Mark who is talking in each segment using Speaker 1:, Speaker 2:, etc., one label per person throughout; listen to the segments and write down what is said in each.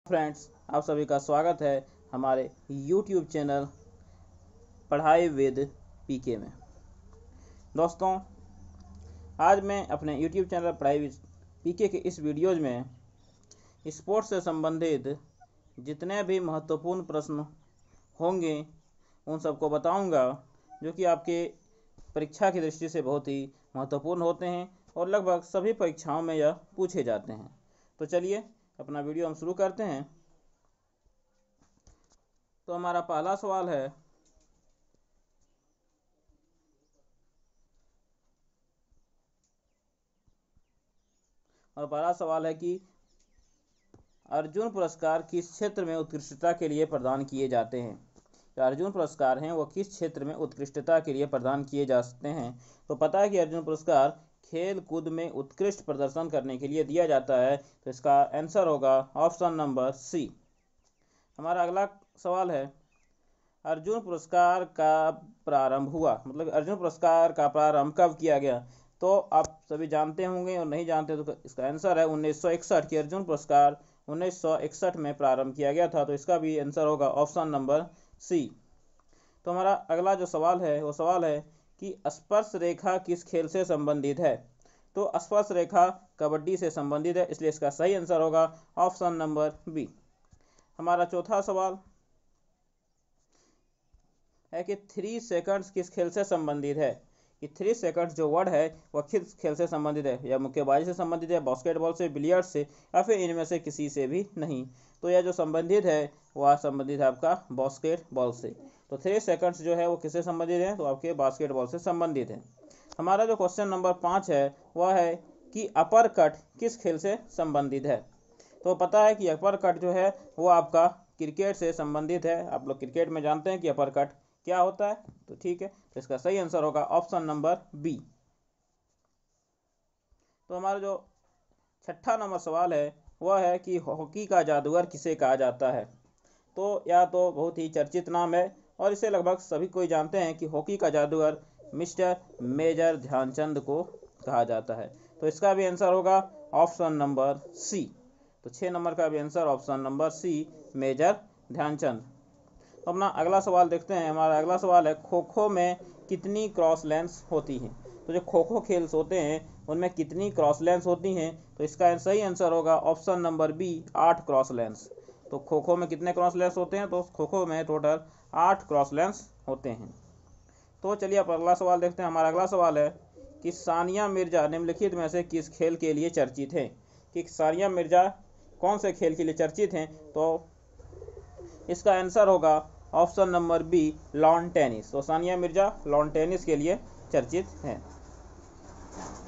Speaker 1: Friends, आप सभी का स्वागत है हमारे YouTube चैनल पढ़ाई विद पीके में। दोस्तों, आज मैं अपने YouTube चैनल पढ़ाई विद पीके के इस वीडियोज़ में स्पोर्ट्स से संबंधित जितने भी महत्वपूर्ण प्रश्न होंगे उन सबको बताऊंगा, जो कि आपके परीक्षा की दृष्टि से बहुत ही महत्वपूर्ण होते हैं और लगभग सभी परीक्षाओं में यह पूछे जाते हैं। तो चलिए अपना वीडियो हम शुरू करते हैं। तो हमारा पहला सवाल है, कि अर्जुन पुरस्कार किस क्षेत्र में उत्कृष्टता के लिए प्रदान किए जाते हैं। जो अर्जुन पुरस्कार हैं वो किस क्षेत्र में उत्कृष्टता के लिए प्रदान किए जा सकते हैं। तो पता है कि अर्जुन पुरस्कार खेल कूद में उत्कृष्ट प्रदर्शन करने के लिए दिया जाता है। तो इसका आंसर होगा ऑप्शन नंबर सी। हमारा अगला सवाल है, अर्जुन पुरस्कार का प्रारंभ हुआ, मतलब अर्जुन पुरस्कार का प्रारंभ कब किया गया। तो आप सभी जानते होंगे और नहीं जानते तो इसका आंसर है 1961 की अर्जुन पुरस्कार 1961 में प्रारंभ किया गया था। तो इसका भी आंसर होगा ऑप्शन नंबर सी। तो हमारा अगला जो सवाल है वो सवाल है कि स्पर्श रेखा किस खेल से संबंधित है। तो स्पर्श रेखा कबड्डी से संबंधित है, इसलिए इसका सही आंसर होगा ऑप्शन नंबर बी। हमारा चौथा सवाल है कि 3 सेकंड्स किस खेल से संबंधित है। कि 3 सेकंड्स जो वर्ड है वह किस खेल से संबंधित है। यह मुक्केबाजी से संबंधित है, बास्केटबॉल से, बिलियर्ड से, या फिर इनमें से किसी से भी नहीं। तो यह जो संबंधित है वह संबंधित है आपका बास्केटबॉल से। तो 3 सेकंड्स जो है वो किससे संबंधित है, तो आपके बास्केटबॉल से संबंधित है। हमारा जो क्वेश्चन नंबर 5 है वह है कि अपर कट किस खेल से संबंधित है। तो पता है कि अपर कट जो है वो आपका क्रिकेट से संबंधित है। आप लोग क्रिकेट में जानते हैं कि अपर कट क्या होता है। तो ठीक है, तो इसका सही आंसर होगा ऑप्शन नंबर बी। तो हमारा जो छठा नंबर सवाल है वह है कि हॉकी का जादूगर किसे कहा जाता है। तो यह तो बहुत ही चर्चित नाम है और इसे लगभग सभी कोई जानते हैं कि हॉकी का जादूगर मिस्टर मेजर ध्यानचंद को कहा जाता है। तो इसका भी आंसर होगा ऑप्शन नंबर सी। तो 6 नंबर का भी answer option number C, major Dhyan Chand. तो अपना अगला सवाल देखते हैं। हमारा अगला सवाल है, खो खो में कितनी क्रॉस लेंस होती हैं। तो जो खो खो खेल होते हैं उनमें कितनी क्रॉस लेंस होती हैं। तो इसका सही आंसर होगा option number B, 8 cross lens. तो खो खो में कितने क्रॉस लेंस होते हैं, तो खो खो में टोटल 8 क्रॉस लेंस होते हैं। तो चलिए अब अगला सवाल देखते हैं। हमारा अगला सवाल है कि सानिया मिर्जा निम्नलिखित में से किस खेल के लिए चर्चित हैं। कि सानिया मिर्जा कौन से खेल के लिए चर्चित हैं। तो इसका आंसर होगा option number B, lawn tennis. तो सानिया मिर्जा लॉन टेनिस के लिए चर्चित हैं।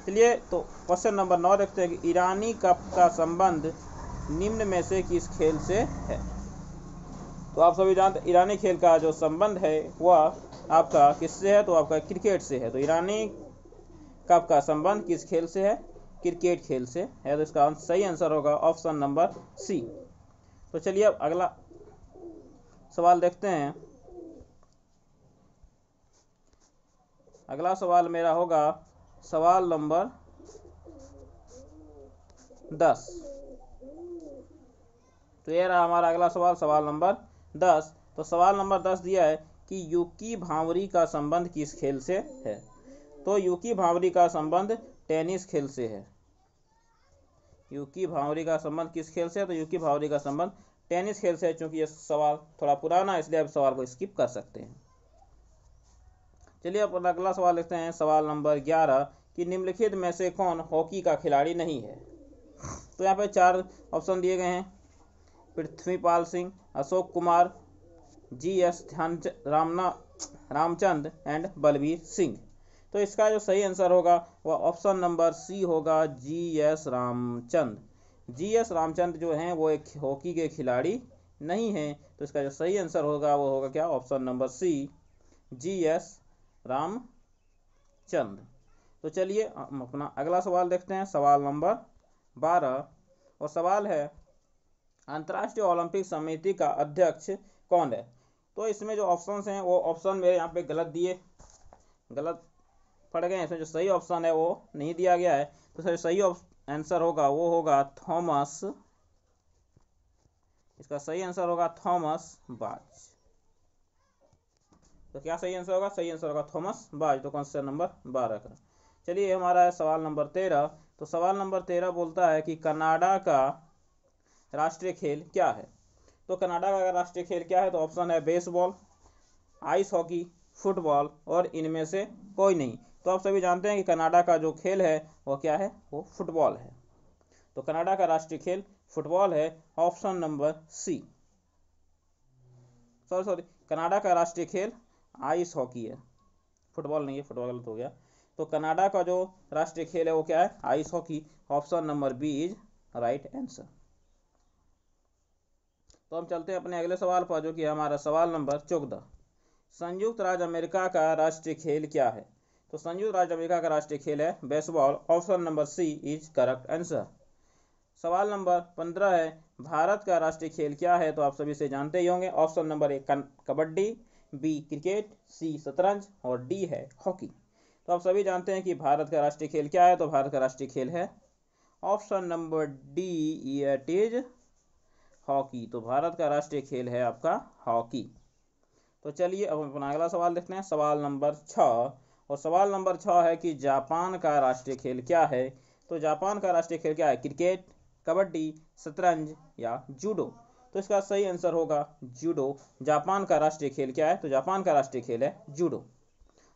Speaker 1: चलिए तो क्वेश्चन नंबर 9 देखते हैं कि ईरानी कप का संबंध निम्न में से किस खेल से है। तो आप सभी जानते हैं ईरानी खेल का जो संबंध है वह आपका किससे है, तो आपका क्रिकेट से है। तो ईरानी कप का संबंध किस खेल से है, क्रिकेट खेल से है। तो इसका सही आंसर होगा ऑप्शन नंबर सी। तो चलिए अब अगला सवाल देखते हैं। अगला सवाल मेरा होगा सवाल नंबर 10। तो ये रहा हमारा अगला सवाल, सवाल नंबर 10। तो सवाल नंबर 10 दिया है कि यूकी भांवरी का संबंध किस खेल से है। तो यूकी भांवरी का संबंध टेनिस खेल से है। यूकी भांवरी का संबंध किस खेल से है, तो यूकी भांवरी का संबंध टेनिस खेल से है। चूंकि यह सवाल थोड़ा पुराना है इसलिए आप सवाल को स्किप कर सकते हैं। चलिए अब अगला सवाल देखते हैं, सवाल नंबर 11 कि निम्नलिखित में से कौन हॉकी का खिलाड़ी नहीं है। तो यहाँ पे 4 ऑप्शन दिए गए हैं, पृथ्वीपाल सिंह, अशोक कुमार, GS रामचंद एंड बलबीर सिंह। तो इसका जो सही आंसर होगा वह ऑप्शन नंबर सी होगा, GS रामचंद। GS रामचंद जो हैं वो एक हॉकी के खिलाड़ी नहीं हैं। तो इसका जो सही आंसर होगा वो होगा क्या, option number C, GS Ramchand. तो चलिए हम अपना अगला सवाल देखते हैं, सवाल नंबर 12। और सवाल है, अंतर्राष्ट्रीय ओलंपिक समिति का अध्यक्ष कौन है। तो इसमें जो ऑप्शंस हैं वो ऑप्शन मेरे यहाँ पे गलत पड़ गए हैं। इसमें जो सही ऑप्शन है वो नहीं दिया गया है। तो सही आंसर होगा वो होगा थॉमस इसका सही आंसर होगा थॉमस बाच। तो क्या सही आंसर होगा? सही आंसर होगा थॉमस बाच। तो क्वेश्चन नंबर 12 का। चलिए हमारा है सवाल नंबर 13। तो सवाल नंबर 13 बोलता है कि कनाडा का राष्ट्रीय खेल क्या है? तो कनाडा का राष्ट्रीय खेल क्या है? तो ऑप्शन है बेसबॉल, आइस हॉकी, फुटबॉल और इनमें से कोई नहीं। तो आप सभी जानते हैं कि कनाडा का जो खेल है वो क्या है? वो फुटबॉल है। तो कनाडा का राष्ट्रीय खेल फुटबॉल है, option number C. Sorry, Canada का राष्ट्रीय खेल आइस हॉकी है, फुटबॉल नहीं है, फुटबॉल गलत हो गया। तो कनाडा का जो राष्ट्रीय खेल है वो क्या है? Ice hockey. Option number B is right answer. तो हम चलते हैं अपने अगले सवाल पर, जो कि हमारा सवाल नंबर 14। संयुक्त राज्य अमेरिका का राष्ट्रीय खेल क्या है? तो संयुक्त राज्य अमेरिका का राष्ट्रीय खेल है baseball. Option number C is correct answer. सवाल नंबर 15 है, भारत का राष्ट्रीय खेल क्या है? तो आप सभी से जानते ही होंगे। Option number A kabaddi, B cricket, C शतरंज और डी है हॉकी। तो आप सभी जानते हैं कि भारत का राष्ट्रीय खेल क्या है? तो भारत का राष्ट्रीय खेल है option number D, it is hockey. तो भारत का राष्ट्रीय खेल है आपका हॉकी। तो चलिए अब अपना अगला सवाल देखते हैं, सवाल नंबर 6। और सवाल नंबर 6 है कि जापान का राष्ट्रीय खेल क्या है? तो जापान का राष्ट्रीय खेल क्या है? क्रिकेट, कबड्डी, शतरंज या जूडो? तो इसका सही आंसर होगा जूडो। जापान का राष्ट्रीय खेल क्या है? तो जापान का राष्ट्रीय खेल है जूडो।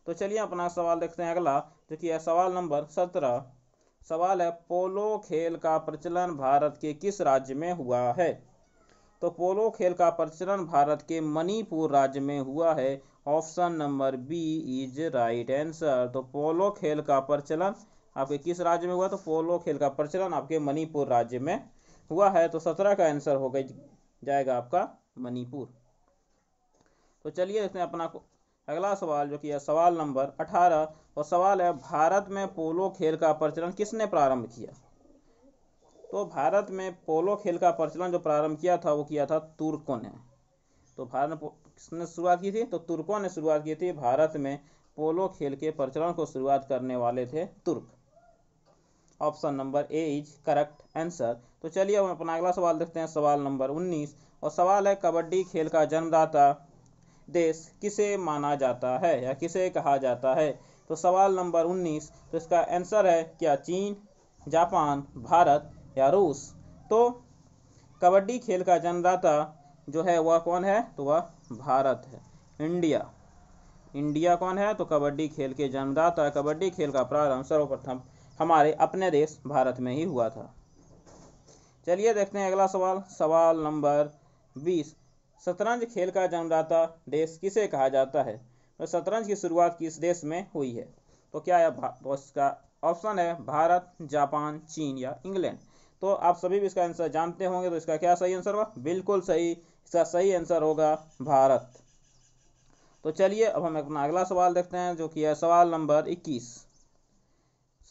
Speaker 1: तो चलिए अपना सवाल देखते हैं अगला, जो कि है सवाल नंबर 17। सवाल है, पोलो खेल का प्रचलन भारत के किस राज्य में हुआ है? तो पोलो खेल का प्रचलन भारत के मणिपुर राज्य में हुआ है। Option number B is right answer. तो पोलो खेल का प्रचलन आपके किस राज्य में हुआ? तो पोलो खेल का प्रचलन आपके मणिपुर राज्य में हुआ है। तो 17 का आंसर हो जाएगा आपका मणिपुर। तो चलिए देखते हैं अपना अगला सवाल, जो कि है सवाल नंबर 18। और सवाल है, भारत में पोलो खेल का प्रचलन किसने प्रारंभ किया? तो भारत में पोलो खेल का प्रचलन जो प्रारंभ किया था वो किया था तुर्कों ने। तो भारत में किसने शुरुआत की थी? तो तुर्कों ने शुरुआत की थी। भारत में पोलो खेल के प्रचलन को शुरुआत करने वाले थे तुर्क। Option number A is correct answer. तो चलिए हम अपना अगला सवाल देखते हैं, सवाल नंबर 19। और सवाल है, कबड्डी खेल का जन्मदाता देश किसे माना जाता है या किसे कहा जाता है? तो सवाल नंबर 19, तो इसका आंसर है क्या चीन, जापान, भारत या रूस? तो कबड्डी खेल का जन्मदाता जो है वह कौन है? तो वह भारत है, इंडिया। इंडिया कौन है? तो कबड्डी खेल के जन्मदाता, कबड्डी खेल का प्रारंभ सर्वप्रथम हमारे अपने देश भारत में ही हुआ था। चलिए देखते हैं अगला सवाल, सवाल नंबर 20। शतरंज खेल का जन्मदाता देश किसे कहा जाता है? तो शतरंज की शुरुआत किस देश में हुई है? तो क्या है? तो इसका ऑप्शन है भारत, जापान, चीन या इंग्लैंड। तो आप सभी भी इसका आंसर जानते होंगे। तो इसका क्या सही आंसर होगा? बिल्कुल सही, इसका सही आंसर होगा भारत। तो चलिए अब हम अपना अगला सवाल देखते हैं, जो कि है सवाल नंबर 21।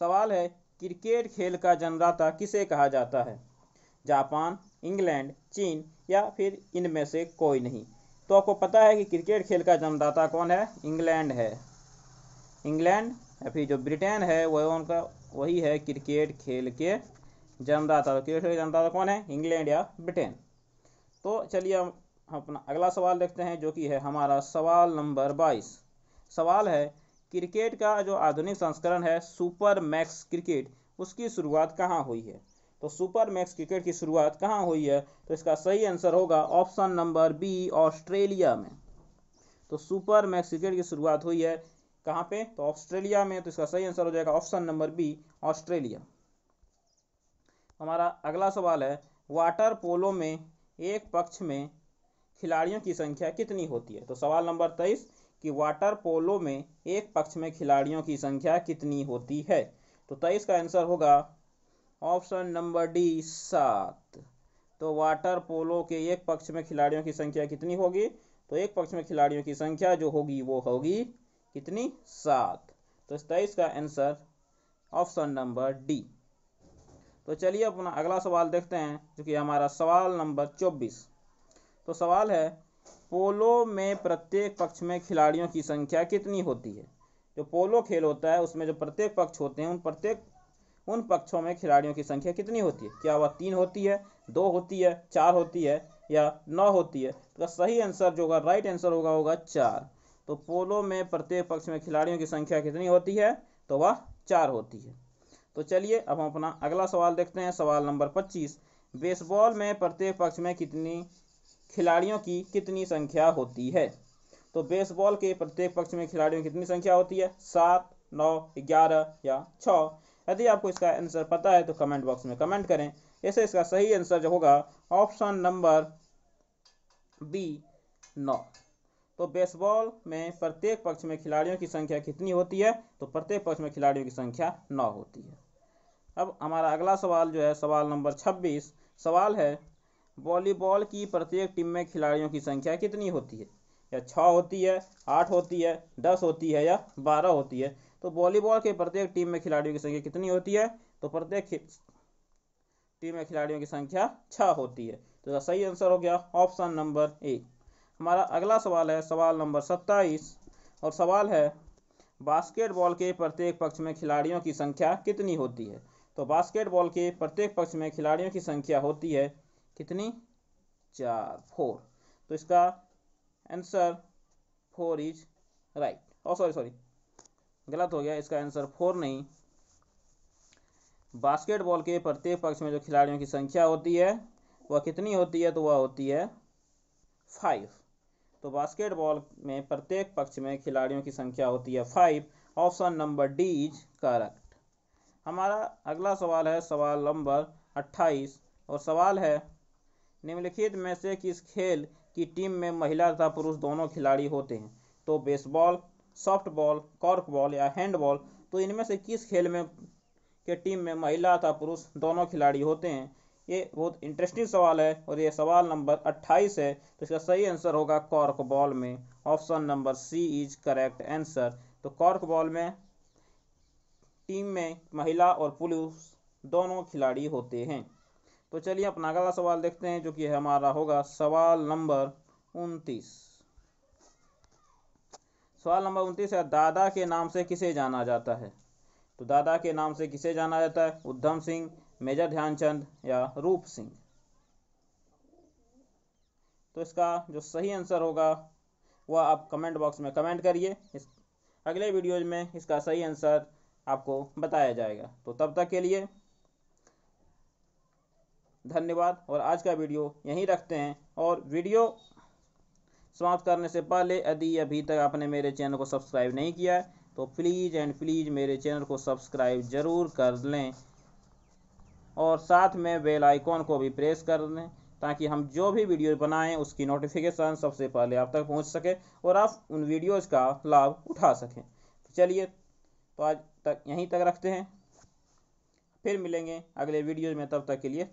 Speaker 1: सवाल है, क्रिकेट खेल का जन्मदाता किसे कहा जाता है? जापान, इंग्लैंड, चीन या फिर इनमें से कोई नहीं? तो आपको पता है कि क्रिकेट खेल का जन्मदाता कौन है? इंग्लैंड है। इंग्लैंड या फिर जो ब्रिटेन है वह उनका वही है क्रिकेट खेल के जन्मदाता। तो क्रिकेट खेल के जन्मदाता कौन है? इंग्लैंड या ब्रिटेन। तो चलिए हम अपना अगला सवाल देखते हैं, जो कि है हमारा सवाल नंबर 22। सवाल है, क्रिकेट का जो आधुनिक संस्करण है सुपर मैक्स क्रिकेट, उसकी शुरुआत कहाँ हुई है? तो सुपर मैक्स क्रिकेट की शुरुआत कहाँ हुई है? तो इसका सही आंसर होगा ऑप्शन नंबर बी, ऑस्ट्रेलिया में। तो सुपर मैक्स क्रिकेट की शुरुआत हुई है कहाँ पे? तो ऑस्ट्रेलिया में। तो इसका सही आंसर हो जाएगा ऑप्शन नंबर बी, ऑस्ट्रेलिया। हमारा अगला सवाल है, वाटर पोलो में एक पक्ष में खिलाड़ियों की संख्या कितनी होती है? तो सवाल नंबर 23 कि वाटर पोलो में एक पक्ष में खिलाड़ियों की संख्या कितनी होती है? तो 23 का आंसर होगा ऑप्शन नंबर डी, 7। तो वाटर पोलो के एक पक्ष में खिलाड़ियों की संख्या कितनी होगी? तो एक पक्ष में खिलाड़ियों की संख्या जो होगी वो होगी कितनी? 7। तो इस 23 का आंसर ऑप्शन नंबर डी। तो चलिए अपना अगला सवाल देखते हैं, जो कि हमारा सवाल नंबर 24। तो सवाल है, पोलो में प्रत्येक पक्ष में खिलाड़ियों की संख्या कितनी होती है? जो पोलो खेल होता है उसमें जो प्रत्येक पक्ष होते हैं उन पक्षों में खिलाड़ियों की संख्या कितनी होती है? क्या वह 3 होती है, 2 होती है, 4 होती है या 9 होती है, तो सही आंसर जो होगा, राइट आंसर होगा 4। तो पोलो में प्रत्येक पक्ष में खिलाड़ियों की संख्या कितनी होती है, तो वह 4 होती है। तो चलिए अब हम अपना अगला सवाल देखते हैं, सवाल नंबर 25। बेसबॉल में प्रत्येक पक्ष में कितनी खिलाड़ियों की कितनी संख्या होती है। तो बेसबॉल के प्रत्येक पक्ष में खिलाड़ियों की कितनी संख्या होती है, 7, 9, 11 या 6। यदि आपको इसका आंसर पता है तो कमेंट बॉक्स में कमेंट करें। ऐसे इसका सही आंसर जो होगा ऑप्शन नंबर बी, 9। तो बेसबॉल में प्रत्येक पक्ष में खिलाड़ियों की संख्या कितनी होती है, तो प्रत्येक पक्ष में खिलाड़ियों की संख्या 9 होती है। अब हमारा अगला सवाल जो है सवाल नंबर 26। सवाल है, वॉलीबॉल की प्रत्येक टीम में खिलाड़ियों की संख्या कितनी होती है, या 6 होती है, 8 होती है, 10 होती है या 12 होती है। तो वॉलीबॉल के प्रत्येक टीम में खिलाड़ियों की संख्या कितनी होती है, तो प्रत्येक टीम में खिलाड़ियों की संख्या 6 होती है। तो इसका सही आंसर हो गया ऑप्शन नंबर ए। हमारा अगला सवाल है सवाल नंबर 27, और सवाल है, बास्केटबॉल के प्रत्येक पक्ष में खिलाड़ियों की संख्या कितनी होती है। तो बास्केटबॉल के प्रत्येक पक्ष में खिलाड़ियों की संख्या होती है कितनी, 4, 4। तो इसका आंसर 4 इज राइट। सॉरी गलत हो गया, इसका आंसर 4 नहीं। बास्केटबॉल के प्रत्येक पक्ष में जो खिलाड़ियों की संख्या होती है वह कितनी होती है, तो वह होती है 5। तो बास्केटबॉल में प्रत्येक पक्ष में खिलाड़ियों की संख्या होती है 5। Option number D is correct. हमारा अगला सवाल है सवाल नंबर 28, और सवाल है, निम्नलिखित में से किस खेल की टीम में महिला तथा पुरुष दोनों खिलाड़ी होते हैं। तो बेसबॉल, सॉफ्टबॉल, कॉर्कबॉल या हैंडबॉल। तो इनमें से किस खेल में के टीम में महिला तथा पुरुष दोनों खिलाड़ी होते हैं। ये बहुत इंटरेस्टिंग सवाल है और ये सवाल नंबर 28 है। तो इसका सही आंसर होगा कॉर्कबॉल में। Option number C is correct answer. तो कॉर्कबॉल में टीम में महिला और पुरुष दोनों खिलाड़ी होते हैं। तो चलिए अपना अगला सवाल देखते हैं, जो कि हमारा होगा सवाल नंबर 29। सवाल नंबर 29 है, दादा के नाम से किसे जाना जाता है। तो दादा के नाम से किसे जाना जाता है, उधम सिंह, मेजर ध्यानचंद या रूप सिंह। तो इसका जो सही आंसर होगा वह आप कमेंट बॉक्स में कमेंट करिए। इस अगले वीडियोज में इसका सही आंसर आपको बताया जाएगा। तो तब तक के लिए धन्यवाद, और आज का वीडियो यहीं रखते हैं। और वीडियो समाप्त करने से पहले यदि अभी तक आपने मेरे चैनल को सब्सक्राइब नहीं किया है तो प्लीज़ एंड प्लीज़ मेरे चैनल को सब्सक्राइब ज़रूर कर लें, और साथ में बेल आइकॉन को भी प्रेस कर लें, ताकि हम जो भी वीडियो बनाएं उसकी नोटिफिकेशन सबसे पहले आप तक पहुंच सके और आप उन वीडियोज़ का लाभ उठा सकें। तो चलिए, तो आज तक यहीं तक रखते हैं, फिर मिलेंगे अगले वीडियो में, तब तक के लिए